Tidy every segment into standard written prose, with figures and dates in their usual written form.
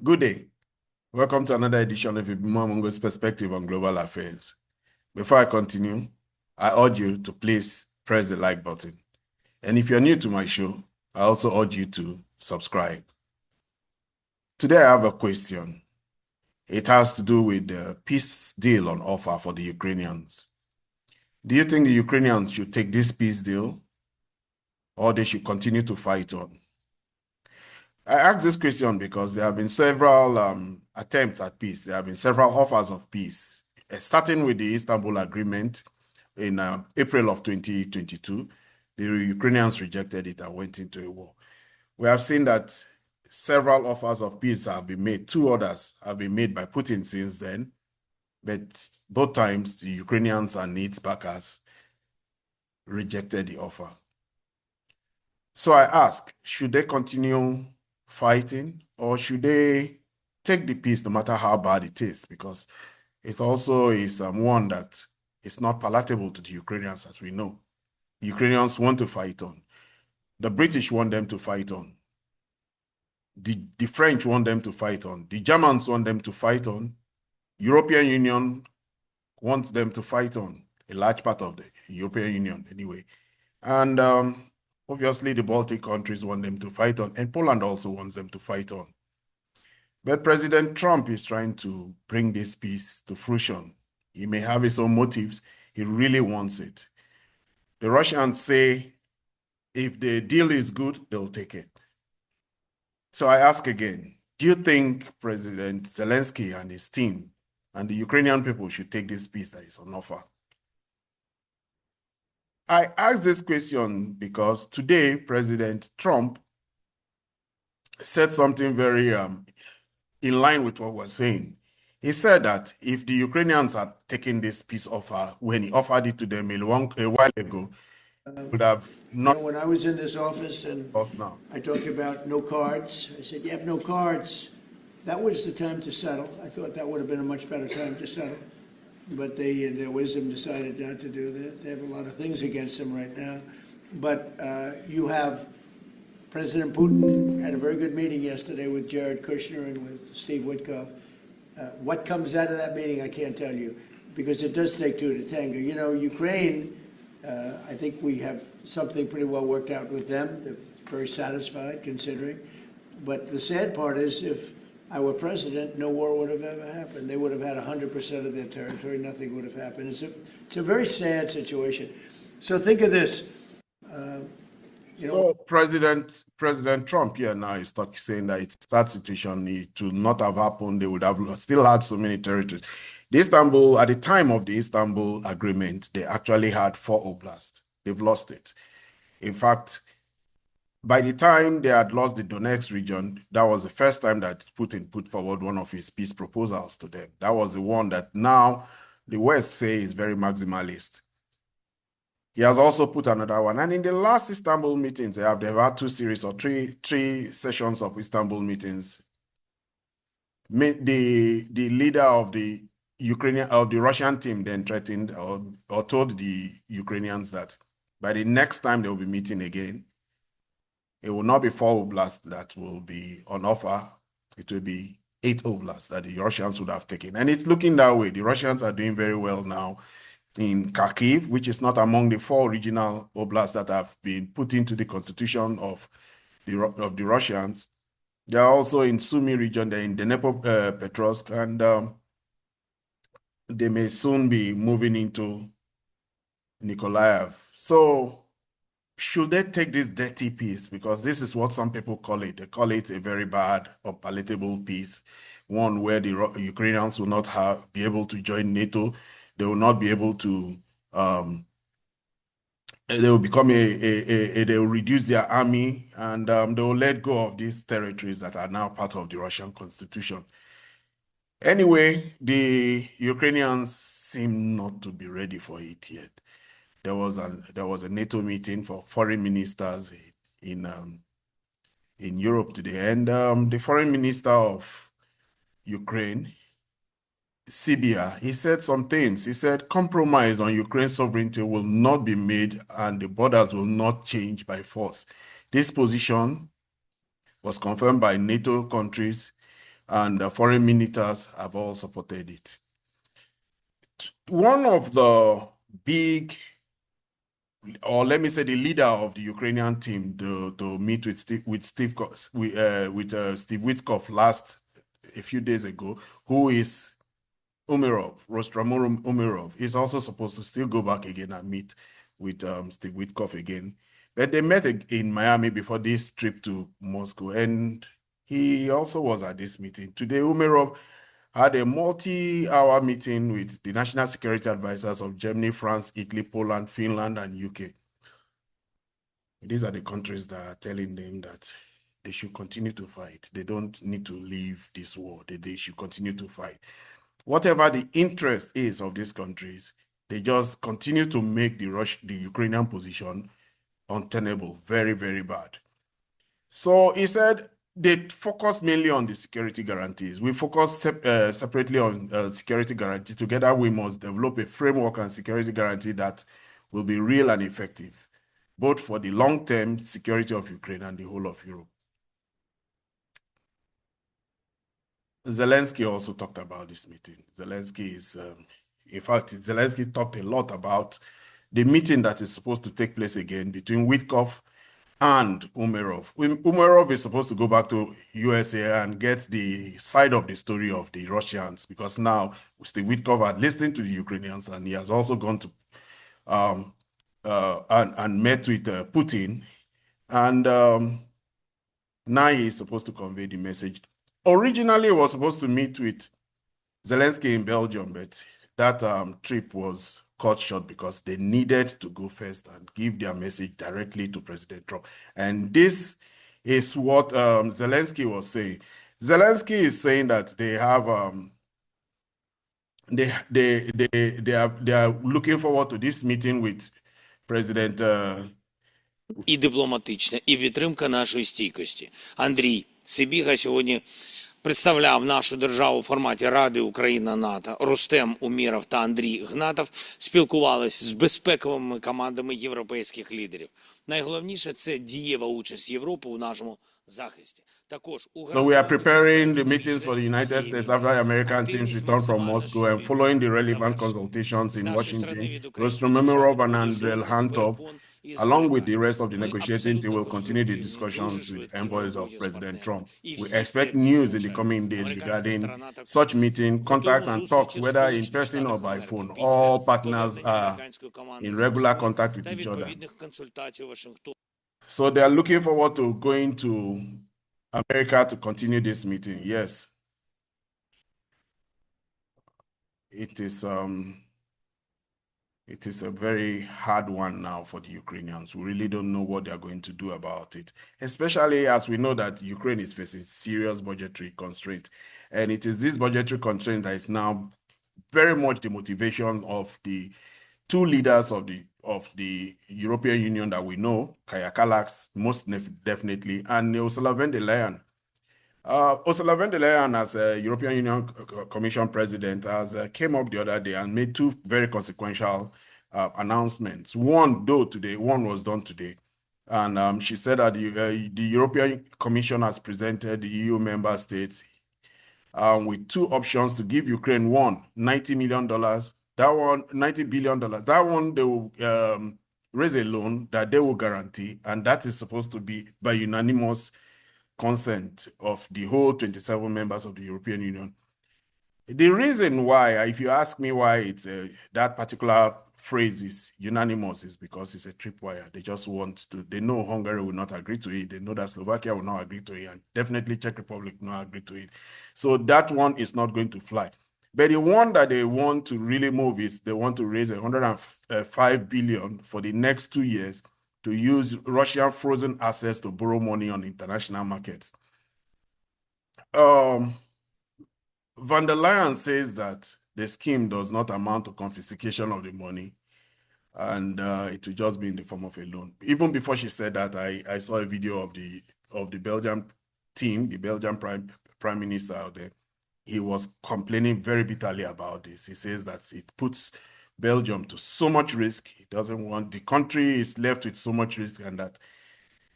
Good day. Welcome to another edition of Mongo's Perspective on Global Affairs. Before I continue, I urge you to please press the like button. And if you're new to my show, I also urge you to subscribe. Today I have a question. It has to do with the peace deal on offer for the Ukrainians. Do you think the Ukrainians should take this peace deal or they should continue to fight on? I ask this question because there have been several attempts at peace. There have been several offers of peace, starting with the Istanbul Agreement in April of 2022. The Ukrainians rejected it and went into a war. We have seen that several offers of peace have been made. Two others have been made by Putin since then, but both times the Ukrainians and its backers rejected the offer. So I ask, should they continue fighting or should they take the peace no matter how bad it is? Because it also is one that is not palatable to the Ukrainians, as we know. The Ukrainians want to fight on. The British want them to fight on. The French want them to fight on. The Germans want them to fight on. European Union wants them to fight on. A large part of the European Union, anyway. And obviously, the Baltic countries want them to fight on, and Poland also wants them to fight on. But President Trump is trying to bring this peace to fruition. He may have his own motives. He really wants it. The Russians say if the deal is good, they'll take it. So I ask again, do you think President Zelensky and his team and the Ukrainian people should take this peace that is on offer? I ask this question because today President Trump said something very in line with what we're saying. He said that if the Ukrainians had taken this peace offer when he offered it to them a while ago, would have not when I was in this office and lost now. I talked about no cards, I said, you have no cards. That was the time to settle. I thought that would have been a much better time to settle. But they, in their wisdom, decided not to do that. They have a lot of things against them right now. But you have President Putin had a very good meeting yesterday with Jared Kushner and with Steve Witkoff. What comes out of that meeting, I can't tell you, because it does take two to tango. You know, Ukraine, I think we have something pretty well worked out with them. They're very satisfied, considering. But the sad part is, if I were president, no war would have ever happened. They would have had 100% of their territory. Nothing would have happened. It's a very sad situation. So think of this. So President Trump here now is saying that it's that situation it would not have happened. They would have still had so many territories. At the time of the Istanbul Agreement, they actually had 4 oblasts. They've lost it. In fact, by the time they had lost the Donetsk region, that was the first time that Putin put forward one of his peace proposals to them. That was the one that now the West say is very maximalist. He has also put another one. And in the last Istanbul meetings, they've had 2 series or three sessions of Istanbul meetings. The leader of the Russian team then threatened or told the Ukrainians that by the next time they will be meeting again, it will not be 4 oblasts that will be on offer. It will be 8 oblasts that the Russians would have taken. And it's looking that way. The Russians are doing very well now in Kharkiv, which is not among the 4 regional oblasts that have been put into the constitution of the Russians. They are also in Sumy region, they're in Dnepropetrovsk, and they may soon be moving into Nikolaev. So should they take this dirty peace? Because this is what some people call it. They call it a very bad, unpalatable peace, one where the Ukrainians will not be able to join NATO. They will not be able to, they will become they will reduce their army, and they will let go of these territories that are now part of the Russian constitution. Anyway, the Ukrainians seem not to be ready for it yet. There was a NATO meeting for foreign ministers in Europe today, and the foreign minister of Ukraine, Sibia, he said some things. He said compromise on Ukraine's sovereignty will not be made and the borders will not change by force. This position was confirmed by NATO countries and foreign ministers have all supported it. One of the big, or let me say, the leader of the Ukrainian team to meet with Steve Witkoff a few days ago, who is Rostrom Umerov, is also supposed to still go back again and meet with Steve Witkoff again. But they met in Miami before this trip to Moscow, and he also was at this meeting. Today, Umerov had a multi-hour meeting with the national security advisors of Germany, France, Italy, Poland, Finland, and UK. These are the countries that are telling them that they should continue to fight. They don't need to leave this war. They should continue to fight. Whatever the interest is of these countries, they just continue to make the Ukrainian position untenable, very, very bad. So he said they focus mainly on the security guarantees. We focus separately on security guarantee. Together, we must develop a framework and security guarantee that will be real and effective, both for the long-term security of Ukraine and the whole of Europe. Zelensky also talked about this meeting. In fact, Zelensky talked a lot about the meeting that is supposed to take place again between Witkoff and Umerov. Umerov is supposed to go back to USA and get the side of the story of the Russians, because now Steve Witkoff had listened to the Ukrainians, and he has also gone to and met with Putin, and now he is supposed to convey the message. Originally, he was supposed to meet with Zelensky in Belgium, but that trip was cut short because they needed to go first and give their message directly to President Trump. And this is what Zelensky was saying. Zelensky is saying that they have they are looking forward to this meeting with President і дипломатична, і підтримка нашої стійкості. Андрій Сибіга сьогодні представляв нашу державу у форматі Ради Україна-НАТО. Рустем Уміров та Андрій Гнатов спілкувалися з безпековими командами європейських лідерів. Найголовніше – це дієва участь Європи у нашому захисті. So we are preparing the meetings for the United States after the American teams return from Moscow, and following the relevant consultations in Washington, Rostrom Umerov and Andrei Hantov, along with the rest of the negotiating team, will continue the discussions with envoys of President Trump. We expect news in the coming days regarding such meeting, contacts and talks, whether in person or by phone. All partners are in regular contact with each other. So they are looking forward to going to America to continue this meeting. Yes. It is a very hard one now for the Ukrainians. We really don't know what they're going to do about it, especially as we know that Ukraine is facing serious budgetary constraint. And it is this budgetary constraint that is now very much the motivation of the two leaders of the European Union that we know, Kaja Kallas, most definitely, and Ursula von der Leyen. Ursula von der Leyen, as a European Union Commission president, came up the other day and made two very consequential announcements. One was done today. And she said that the European Commission has presented the EU member states with two options to give Ukraine. One, $90 million. That one, $90 billion. That one, they will raise a loan that they will guarantee, and that is supposed to be by unanimous consent of the whole 27 members of the European Union. The reason why, if you ask me why it's that particular phrase is unanimous, is because it's a tripwire. They just want to, they know Hungary will not agree to it. They know that Slovakia will not agree to it, and definitely Czech Republic will not agree to it. So that one is not going to fly. But the one that they want to really move is they want to raise $105 billion for the next 2 years to use Russian frozen assets to borrow money on international markets. Von der Leyen says that the scheme does not amount to confiscation of the money, and it will just be in the form of a loan. Even before she said that, I saw a video of the Belgian team, the Belgian prime minister out there. He was complaining very bitterly about this. He says that it puts Belgium to so much risk. He doesn't want, the country is left with so much risk, and that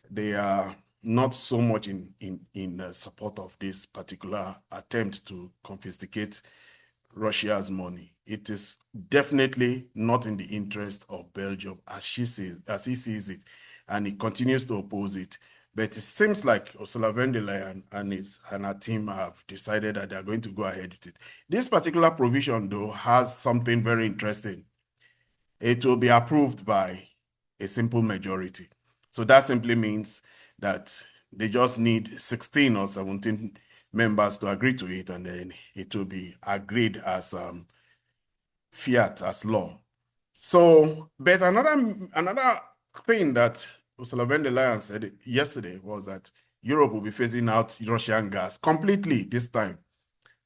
they are not so much in support of this particular attempt to confiscate Russia's money. It is definitely not in the interest of Belgium as he sees it, and he continues to oppose it. But it seems like Ursula von der Leyen and her team have decided that they are going to go ahead with it. This particular provision, though, has something very interesting. It will be approved by a simple majority. So that simply means that they just need 16 or 17 members to agree to it, and then it will be agreed as fiat, as law. So, but another thing that Ursula von der Leyen said yesterday was that Europe will be phasing out Russian gas completely this time.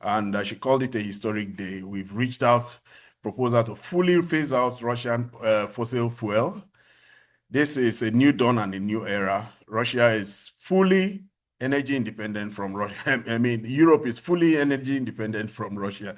And she called it a historic day. We've reached out proposal to fully phase out Russian fossil fuel. This is a new dawn and a new era. Russia is fully energy independent from Russia. I mean, Europe is fully energy independent from Russia.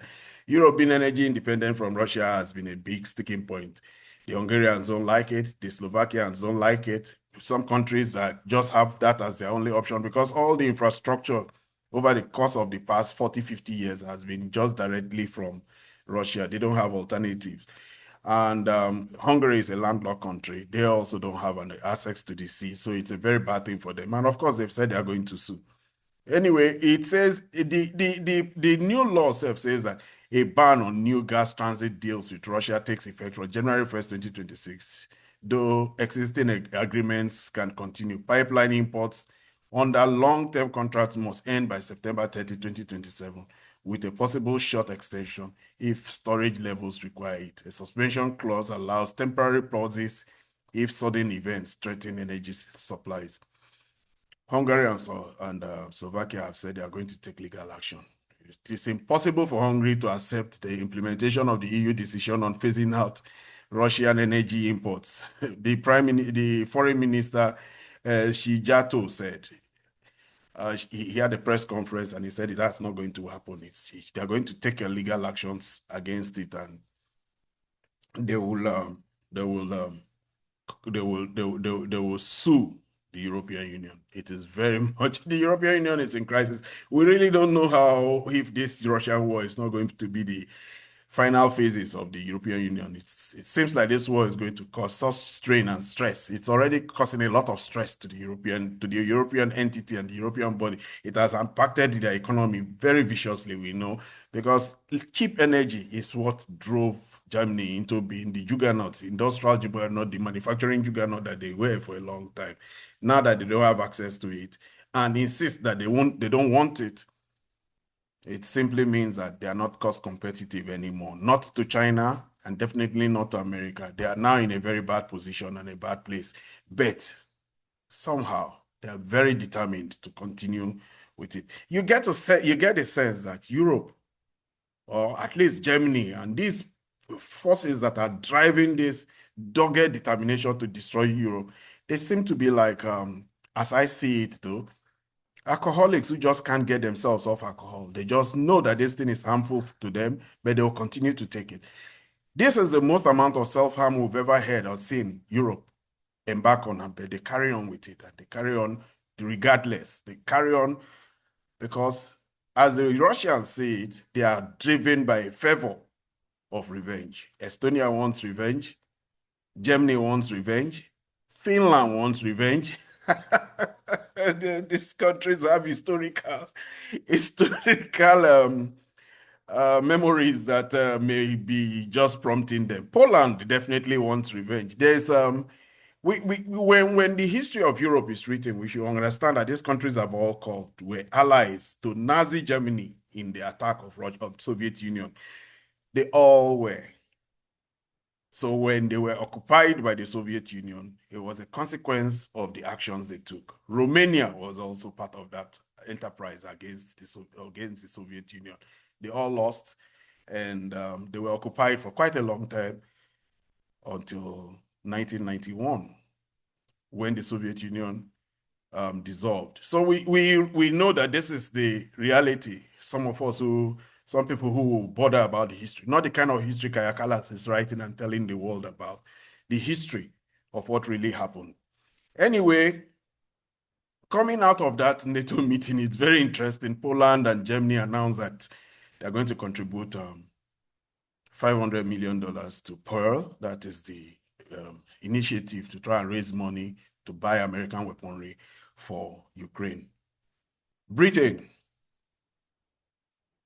Europe being energy independent from Russia has been a big sticking point. The Hungarians don't like it. The Slovakians don't like it. Some countries that just have that as their only option because all the infrastructure over the course of the past 40, 50 years has been just directly from Russia. They don't have alternatives. And Hungary is a landlocked country. They also don't have access to the sea. So it's a very bad thing for them. And of course, they've said they are going to sue. Anyway, it says the new law says that a ban on new gas transit deals with Russia takes effect from January 1st, 2026, though existing agreements can continue. Pipeline imports under long-term contracts must end by September 30, 2027, with a possible short extension if storage levels require it. A suspension clause allows temporary pauses if sudden events threaten energy supplies. Hungary and Slovakia have said they are going to take legal action. It is impossible for Hungary to accept the implementation of the EU decision on phasing out Russian energy imports. The foreign minister, Shijato, said he had a press conference and he said that's not going to happen. They're going to take legal actions against it, and they will sue the European Union. It is very much, the European Union is in crisis. We really don't know if this Russian war is not going to be the final phases of the European Union. It seems like this war is going to cause such strain and stress. It's already causing a lot of stress to the European entity and the European body. It has impacted their economy very viciously, we know, because cheap energy is what drove Germany into being the juggernaut, industrial juggernaut, the manufacturing juggernaut that they were for a long time. Now that they don't have access to it and insist that they don't want it, it simply means that they are not cost competitive anymore, not to China and definitely not to America. They are now in a very bad position and a bad place. But somehow they are very determined to continue with it. You get a sense that Europe, or at least Germany, and these forces that are driving this dogged determination to destroy Europe, they seem to be like, as I see it though, alcoholics who just can't get themselves off alcohol. They just know that this thing is harmful to them, but they'll continue to take it. This is the most amount of self-harm we've ever heard or seen Europe embark on, but they carry on with it, and they carry on regardless. They carry on because, as the Russians say it, they are driven by a fervor of revenge. Estonia wants revenge. Germany wants revenge. Finland wants revenge. These countries have historical memories that may be just prompting them. Poland definitely wants revenge. There's when the history of Europe is written, we should understand that these countries have all were allies to Nazi Germany in the attack of Soviet Union. They all were. So when they were occupied by the Soviet Union, it was a consequence of the actions they took. Romania was also part of that enterprise against the Soviet Union. They all lost, and they were occupied for quite a long time until 1991, when the Soviet Union dissolved. So we know that this is the reality. Some people who bother about the history, not the kind of history Kaya Kallas is writing and telling the world about, the history of what really happened. Anyway, coming out of that NATO meeting, it's very interesting. Poland and Germany announced that they're going to contribute $500 million to Pearl. That is the initiative to try and raise money to buy American weaponry for Ukraine. Britain,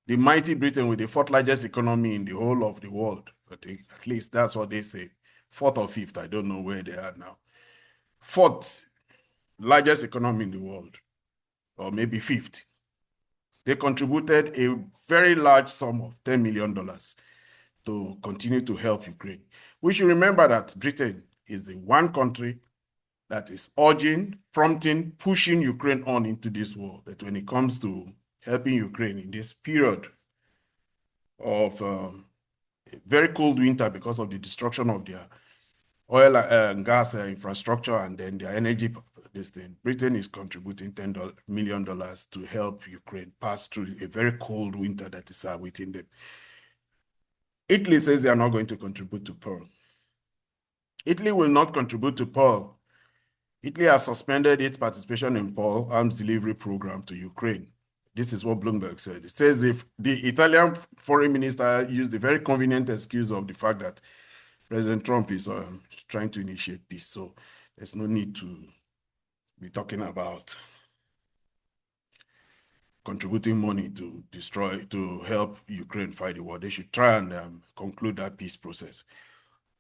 the mighty Britain with the fourth largest economy in the whole of the world. I think at least that's what they say. Fourth or fifth, I don't know where they are now. Fourth largest economy in the world, or maybe fifth. They contributed a very large sum of $10 million to continue to help Ukraine. We should remember that Britain is the one country that is urging, prompting, pushing Ukraine on into this war. That when it comes to helping Ukraine in this period of very cold winter because of the destruction of their oil and gas infrastructure and then their energy, this thing, Britain is contributing $10 million to help Ukraine pass through a very cold winter that is awaiting them. Italy says they are not going to contribute to Pearl. Italy will not contribute to Pearl. Italy has suspended its participation in Pearl arms delivery program to Ukraine. This is what Bloomberg said. It says if the Italian foreign minister used the very convenient excuse of the fact that President Trump is trying to initiate peace, so there's no need to be talking about contributing money to help Ukraine fight the war. They should try and conclude that peace process.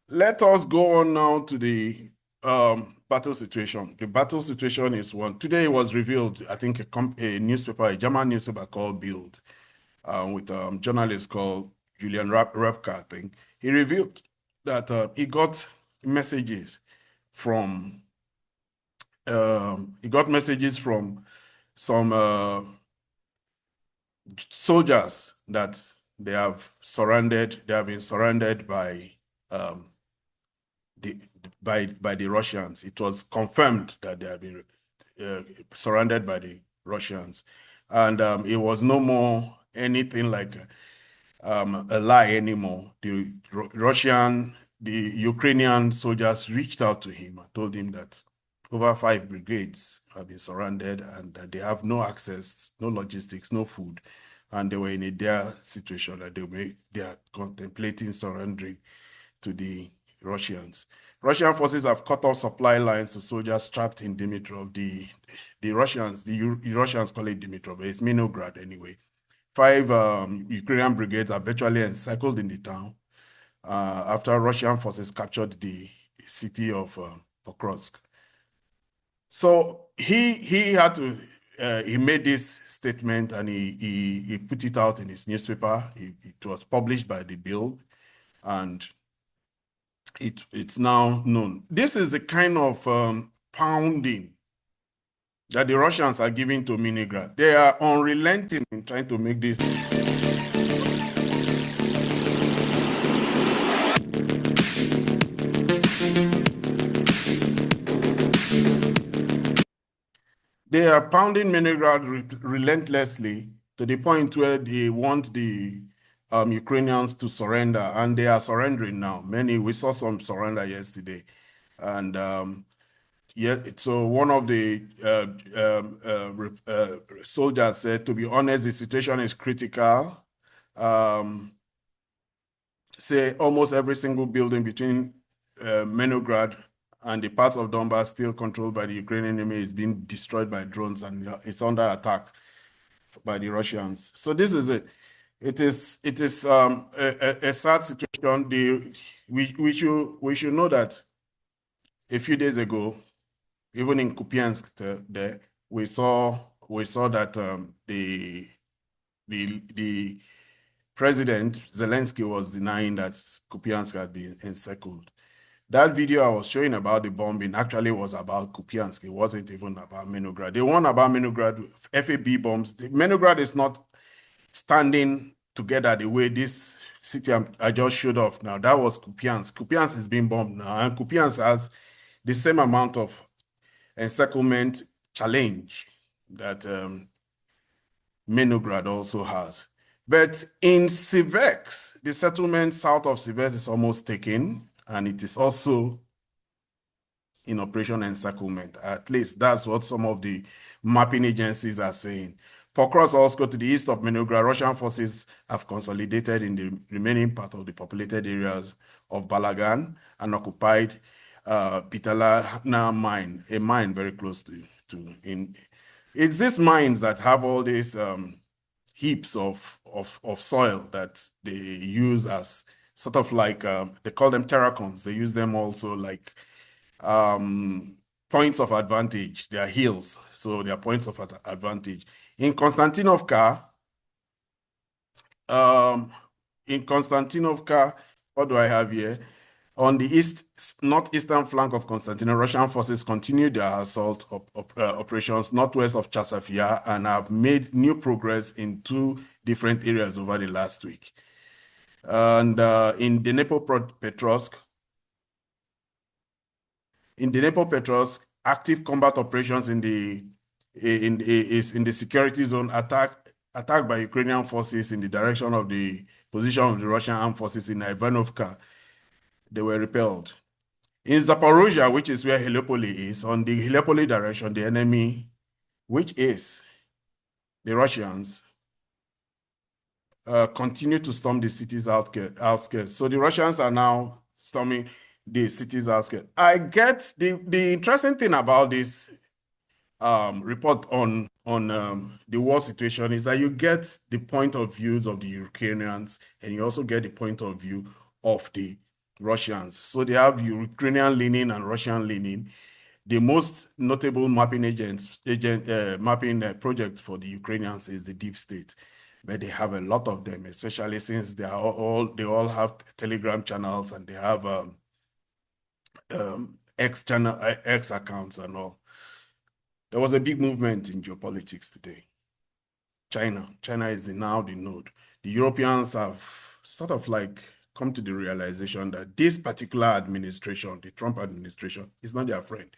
Let us go on now to the battle situation. The battle situation is one. Today it was revealed, I think a newspaper, a German newspaper called Bild, with a journalist called Julian Repka, I think. He revealed that he got messages from some soldiers that they have been surrounded by the Russians. It was confirmed that they have been surrounded by the Russians, and it was no more anything like a lie anymore. The Ukrainian soldiers reached out to him and told him that over 5 brigades have been surrounded and that they have no access, no logistics, no food, and they were in a dire situation that they are contemplating surrendering to the Russians. Russian forces have cut off supply lines to soldiers trapped in Dimitrov. The Russians call it Dimitrov, but it's Mirnograd anyway. 5 Ukrainian brigades are virtually encircled in the town after Russian forces captured the city of Pokrovsk. So he had to he made this statement and he put it out in his newspaper. It was published by the Bild, and it's now known. This is the kind of pounding that the Russians are giving to Mirnograd. They are unrelenting in trying to make this. They are pounding Mirnograd relentlessly to the point where they want the Ukrainians to surrender, and they are surrendering now. We saw some surrender yesterday, and so one of the soldiers said, to be honest, the situation is critical. Say almost every single building between Mirnograd and the parts of Donbass still controlled by the Ukrainian enemy is being destroyed by drones, and it's under attack by the Russians. So this is it. It is a sad situation. We should know that a few days ago, even in Kupiansk, there we saw that the President Zelensky was denying that Kupiansk had been encircled. That video I was showing about the bombing actually was about Kupiansk. It wasn't even about Mirnograd. The one about Mirnograd, FAB bombs. Mirnograd is not standing together the way this city I just showed off now. That was Kupiansk. Kupiansk is being bombed now, and Kupiansk has the same amount of encirclement challenge that Mirnograd also has. But in Sivex, the settlement south of Sivex is almost taken, and it is also in Operation Encirclement. At least that's what some of the mapping agencies are saying. Across also to the east of Mirnograd, Russian forces have consolidated in the remaining part of the populated areas of Balagan and occupied Pitalana mine, a mine very close to in. It's these mines that have all these heaps of soil that they use as sort of like they call them terracons. They use them also like points of advantage. They are hills, so they are points of advantage. In Konstantinovka, um, what do I have here? On the northeastern flank of Constantinople, Russian forces continue their assault operations northwest of Chasafia and have made new progress in two different areas over the last week. And in Dnipropetrovsk, active combat operations in the security zone attacked by Ukrainian forces in the direction of the position of the Russian armed forces in Ivanovka. They were repelled. In Zaporozhye, which is where Heliopoli is, on the Heliopoli direction, the enemy, which is the Russians, continue to storm the city's outskirts. So the Russians are now storming the city's outskirts. I get the interesting thing about this report on the war situation is that you get the point of views of the Ukrainians and you also get the point of view of the Russians. So they have Ukrainian leaning and Russian leaning. The most notable mapping project for the Ukrainians is the deep state, but they have a lot of them, especially since they all have Telegram channels and they have X accounts and all. There was a big movement in geopolitics today. China is now the node. The Europeans have sort of like come to the realization that this particular administration, the Trump administration, is not their friend.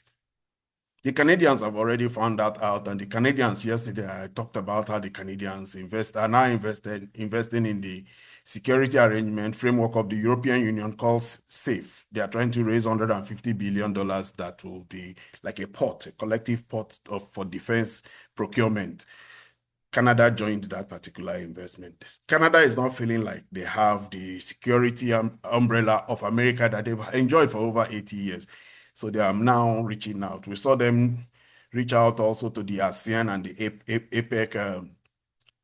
The Canadians have already found that out, and the Canadians yesterday, I talked about how the Canadians are now investing in the security arrangement framework of the European Union called SAFE. They are trying to raise $150 billion that will be like a collective pot for defense procurement. Canada joined that particular investment. Canada is not feeling like they have the security umbrella of America that they've enjoyed for over 80 years. So they are now reaching out. We saw them reach out also to the ASEAN and the APEC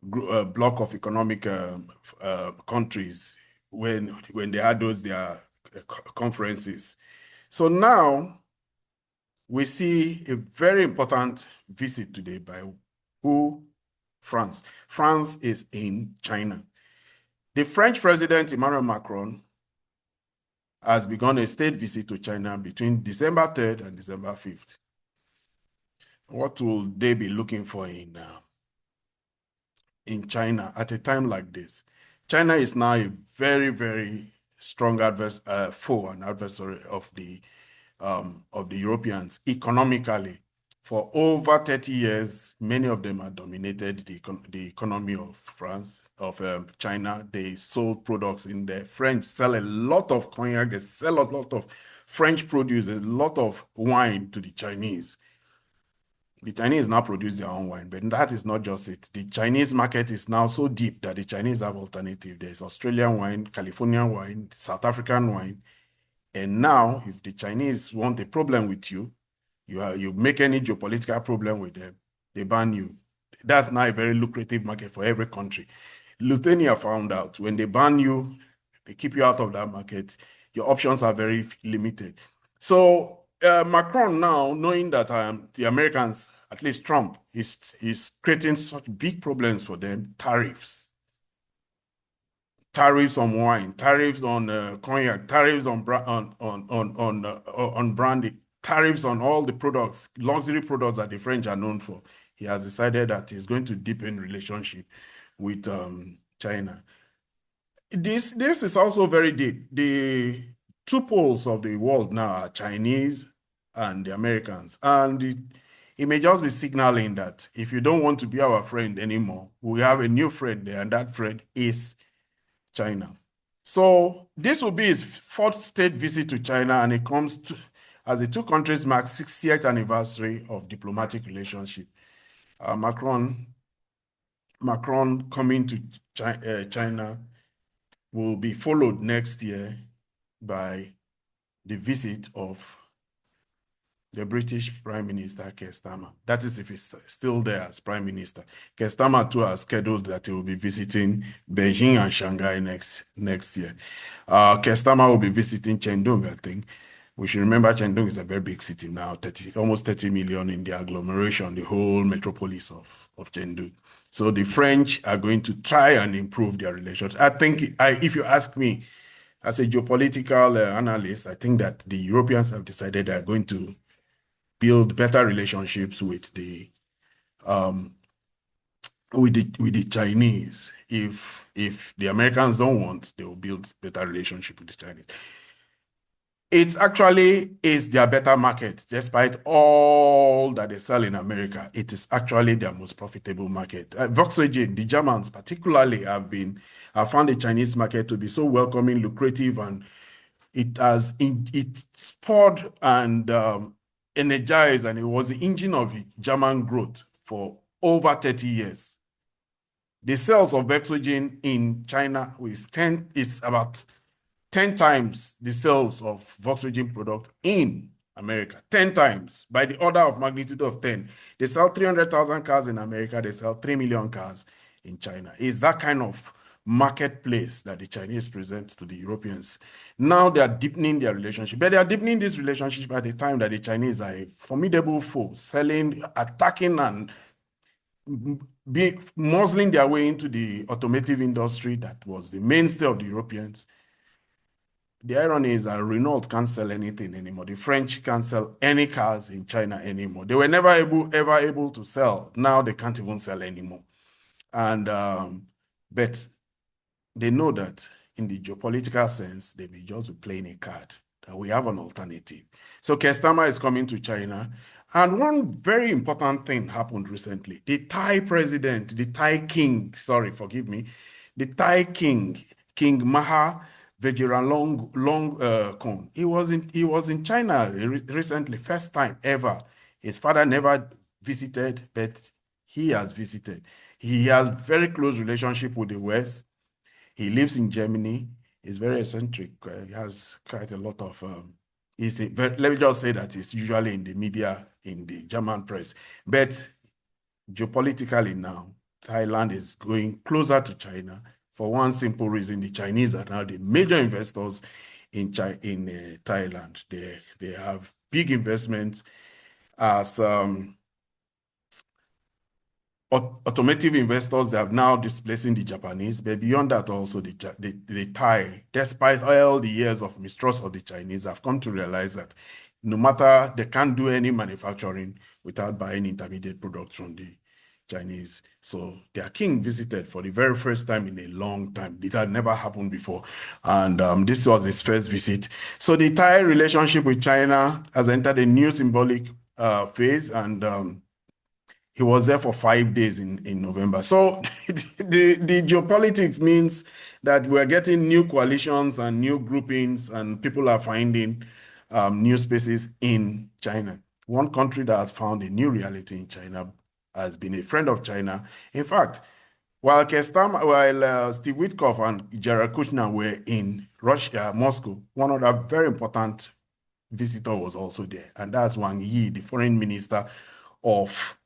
block of economic countries when they had their conferences. So now we see a very important visit today by who? France. France is in China. The French president, Emmanuel Macron, has begun a state visit to China between December 3rd and December 5th. What will they be looking for in China at a time like this? China is now a very, very strong foe and adversary of the Europeans economically. For over 30 years, many of them have dominated the economy of France, of China. They sold products in there. French sell a lot of cognac. They sell a lot of French produce, a lot of wine to the Chinese. The Chinese now produce their own wine, but that is not just it. The Chinese market is now so deep that the Chinese have alternative. There's Australian wine, Californian wine, South African wine. And now, if the Chinese want a problem with you, you make any geopolitical problem with them, they ban you. That's now a very lucrative market for every country. Lithuania found out when they ban you, they keep you out of that market. Your options are very limited. So Macron now, knowing that the Americans, at least Trump, is creating such big problems for them, tariffs on wine, tariffs on cognac, tariffs on brandy, tariffs on all the products, luxury products that the French are known for. He has decided that he's going to deepen relationship with China. This is also very deep. The two poles of the world now are Chinese and the Americans. And it may just be signaling that if you don't want to be our friend anymore, we have a new friend there, and that friend is China. So this will be his fourth state visit to China, and it comes as the two countries mark 60th anniversary of diplomatic relationship. Macron coming to China will be followed next year by the visit of the British Prime Minister Keir Starmer. That is if he's still there as Prime Minister. Keir Starmer too has scheduled that he will be visiting Beijing and Shanghai next year. Keir Starmer will be visiting Chengdu, I think. We should remember Chengdu is a very big city now, almost 30 million in the agglomeration, the whole metropolis of Chengdu. So the French are going to try and improve their relations. I think, if you ask me, as a geopolitical analyst, I think that the Europeans have decided they are going to build better relationships with the Chinese. If the Americans don't want, they will build better relationship with the Chinese. It actually is their better market, despite all that they sell in America. It is actually their most profitable market. Volkswagen, the Germans particularly, have found the Chinese market to be so welcoming, lucrative, and it spurred and energized, and it was the engine of German growth for over 30 years. The sales of Volkswagen in China is about 10 times the sales of Volkswagen product in America. 10 times, by the order of magnitude of 10. They sell 300,000 cars in America. They sell 3 million cars in China. It's that kind of marketplace that the Chinese present to the Europeans. Now they are deepening their relationship, but they are deepening this relationship at the time that the Chinese are a formidable foe, selling, attacking, and muzzling their way into the automotive industry that was the mainstay of the Europeans. The irony is that Renault can't sell anything anymore. The French can't sell any cars in China anymore. They were never ever able to sell. Now they can't even sell anymore. And but they know that in the geopolitical sense, they may just be playing a card, that we have an alternative. So Keir Starmer is coming to China. And one very important thing happened recently. The Thai president, the Thai king, sorry, forgive me, the Thai king, King Maha Vajiralongkorn, he was in China recently, first time ever. His father never visited, but he has visited. He has very close relationship with the West. He lives in Germany. He's very eccentric. He has quite a lot of. Let me just say that he's usually in the media, in the German press. But geopolitically now, Thailand is going closer to China for one simple reason: the Chinese are now the major investors in Thailand. They have big investments as automotive investors. They are now displacing the Japanese, but beyond that also the Thai, despite all the years of mistrust of the Chinese, have come to realize that no matter, they can't do any manufacturing without buying intermediate products from the Chinese. So their king visited for the very first time in a long time. It had never happened before. And this was his first visit. So the Thai relationship with China has entered a new symbolic phase, and he was there for 5 days in November. So the geopolitics means that we're getting new coalitions and new groupings, and people are finding new spaces in China. One country that has found a new reality in China has been a friend of China. In fact, while Steve Witkoff and Jared Kushner were in Russia, Moscow, one other very important visitor was also there, and that's Wang Yi, the foreign minister of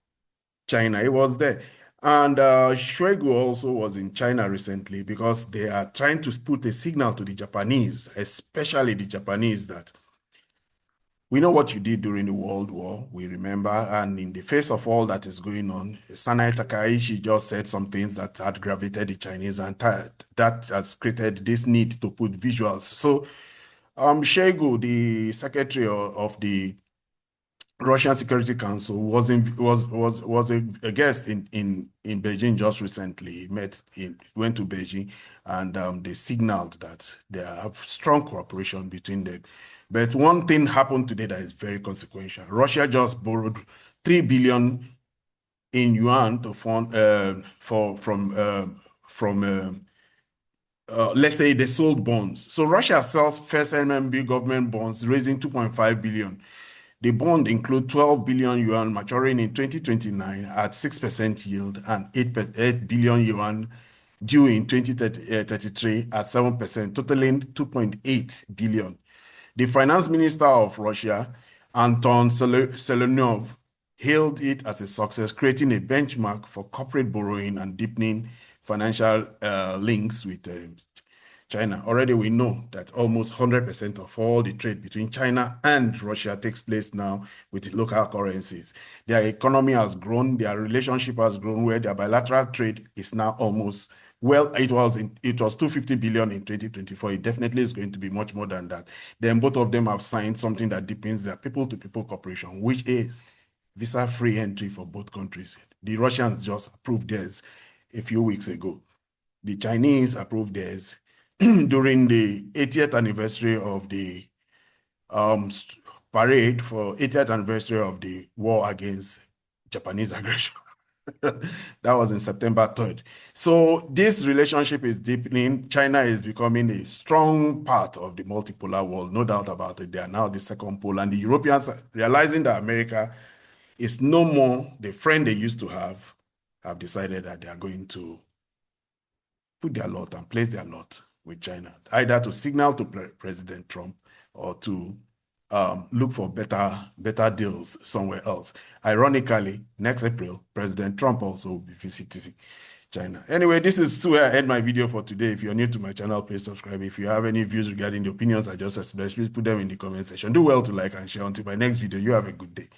China. He was there. And Shoigu also was in China recently, because they are trying to put a signal to the Japanese, especially the Japanese, that we know what you did during the World War, we remember, and in the face of all that is going on, Sanae Takaishi just said some things that had aggravated the Chinese, and that has created this need to put visuals. So Shoigu, the secretary of the Russian Security Council, was a guest in Beijing just recently. Went to Beijing, and they signaled that they have strong cooperation between them. But one thing happened today that is very consequential. Russia just borrowed 3 billion in yuan to fund from let's say they sold bonds. So Russia sells first MMB government bonds, raising 2.5 billion. The bond include 12 billion yuan maturing in 2029 at 6% yield and 8 billion yuan due in 2033 at 7%, totaling 2.8 billion. The finance minister of Russia, Anton Selenov, hailed it as a success, creating a benchmark for corporate borrowing and deepening financial links with China. Already we know that almost 100% of all the trade between China and Russia takes place now with local currencies. Their economy has grown, their relationship has grown, where their bilateral trade is now almost, well, it was 250 billion in 2024. It definitely is going to be much more than that. Then both of them have signed something that deepens their people-to-people cooperation, which is visa-free entry for both countries. The Russians just approved theirs a few weeks ago. The Chinese approved theirs during the 80th anniversary of the parade for 80th anniversary of the war against Japanese aggression. That was in September 3rd. So this relationship is deepening. China is becoming a strong part of the multipolar world, no doubt about it. They are now the second pole, and the Europeans, realizing that America is no more the friend they used to have decided that they are going to put their lot and place their lot with China, either to signal to President Trump or to look for better deals somewhere else. Ironically, next April, President Trump also will be visiting China. Anyway, this is where I end my video for today. If you're new to my channel, please subscribe. If you have any views regarding the opinions I just expressed, please put them in the comment section. Do well to like and share. Until my next video, you have a good day.